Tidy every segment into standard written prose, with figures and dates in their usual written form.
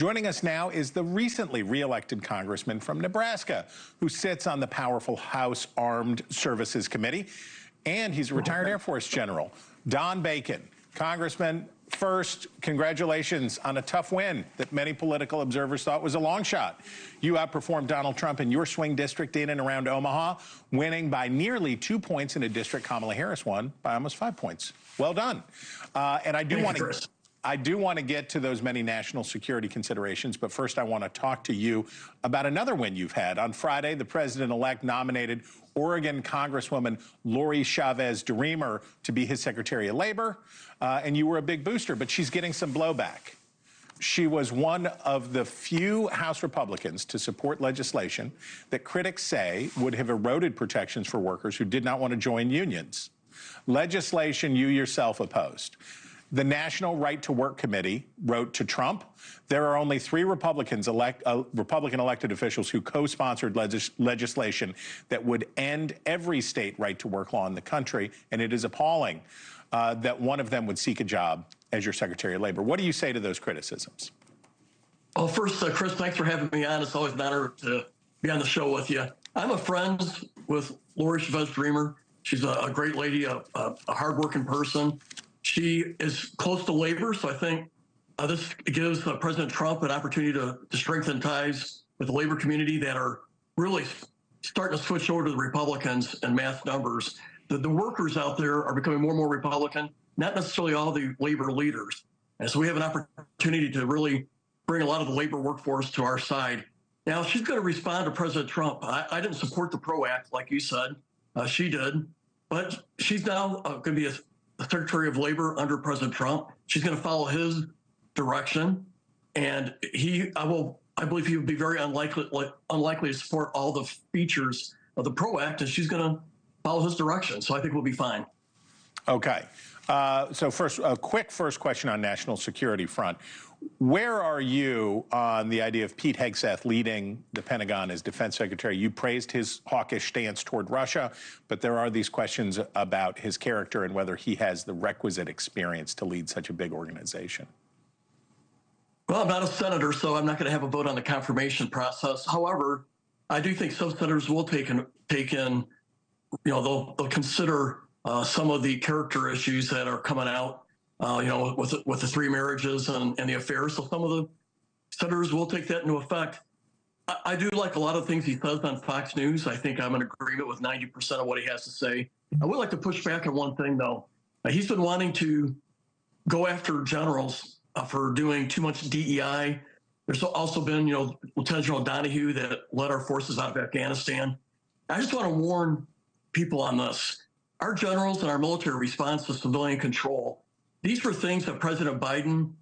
Joining us now is the recently re-elected congressman from Nebraska who sits on the powerful House Armed Services Committee, and he's a retired Air Force general, Don Bacon. Congressman, first, congratulations on a tough win that many political observers thought was a long shot. You outperformed Donald Trump in your swing district in and around Omaha, winning by nearly 2 points in a district Kamala Harris won by almost 5 points. Well done. And I do want to get to those many national security considerations, but first I want to talk to you about another win you've had. On Friday, the president-elect nominated Oregon Congresswoman Lori Chavez-DeRemer to be his Secretary of Labor, and you were a big booster, but she's getting some blowback. She was one of the few House Republicans to support legislation that critics say would have eroded protections for workers who did not want to join unions. Legislation you yourself opposed. The National Right to Work Committee wrote to Trump. There are only 3 Republican elected officials who co-sponsored legislation that would end every state right to work law in the country, and it is appalling that one of them would seek a job as your Secretary of Labor. What do you say to those criticisms? Well, first, Chris, thanks for having me on. It's always an honor to be on the show with you. I'm a friend with Lori Chavez-DeRemer. She's a great lady, a hardworking person. She is close to labor, so I think this gives President Trump an opportunity to strengthen ties with the labor community that are really starting to switch over to the Republicans in mass numbers. The workers out there are becoming more and more Republican, not necessarily all the labor leaders. And so we have an opportunity to really bring a lot of the labor workforce to our side. Now, she's going to respond to President Trump. I didn't support the PRO Act, like you said. She did. But she's now going to be a Secretary of Labor under President Trump. She's going to follow his direction, and I believe he would be very unlikely to support all the features of the PRO Act, and she's going to follow his direction. So I think we'll be fine. Okay. So first, a quick first question on national security front. Where are you on the idea of Pete Hegseth leading the Pentagon as defense secretary? You praised his hawkish stance toward Russia, but there are these questions about his character and whether he has the requisite experience to lead such a big organization. Well, I'm not a senator, so I'm not going to have a vote on the confirmation process. However, I do think some senators will take in, they'll consider some of the character issues that are coming out. With the 3 marriages and the affairs. So some of the senators will take that into effect. I do like a lot of things he says on Fox News. I think I'm in agreement with 90% of what he has to say. I would like to push back on one thing, though. He's been wanting to go after generals for doing too much DEI. There's also been, Lieutenant General Donahue that led our forces out of Afghanistan. I just want to warn people on this. Our generals and our military response to civilian control, these were things that President Biden,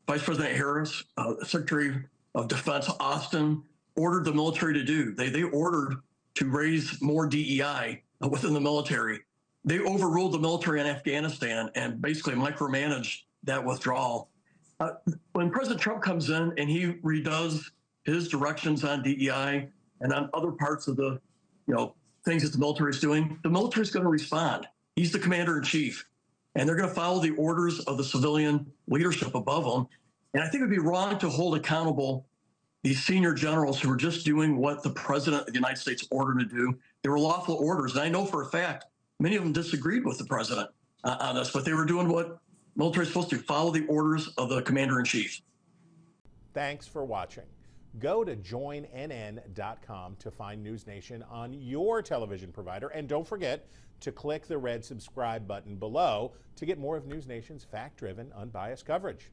Vice President Harris, Secretary of Defense Austin ordered the military to do. They ordered to raise more DEI within the military. They overruled the military in Afghanistan and basically micromanaged that withdrawal. When President Trump comes in and he redoes his directions on DEI and on other parts of the things that the military is doing, the military is going to respond. He's the commander-in-chief. And they're going to follow the orders of the civilian leadership above them. And I think it would be wrong to hold accountable these senior generals who are just doing what the president of the United States ordered to do. They were lawful orders. And I know for a fact, many of them disagreed with the president on this, but they were doing what military is supposed to, follow the orders of the commander-in-chief. Thanks for watching. Go to joinnn.com to find NewsNation on your television provider. And don't forget to click the red subscribe button below to get more of NewsNation's fact-driven, unbiased coverage.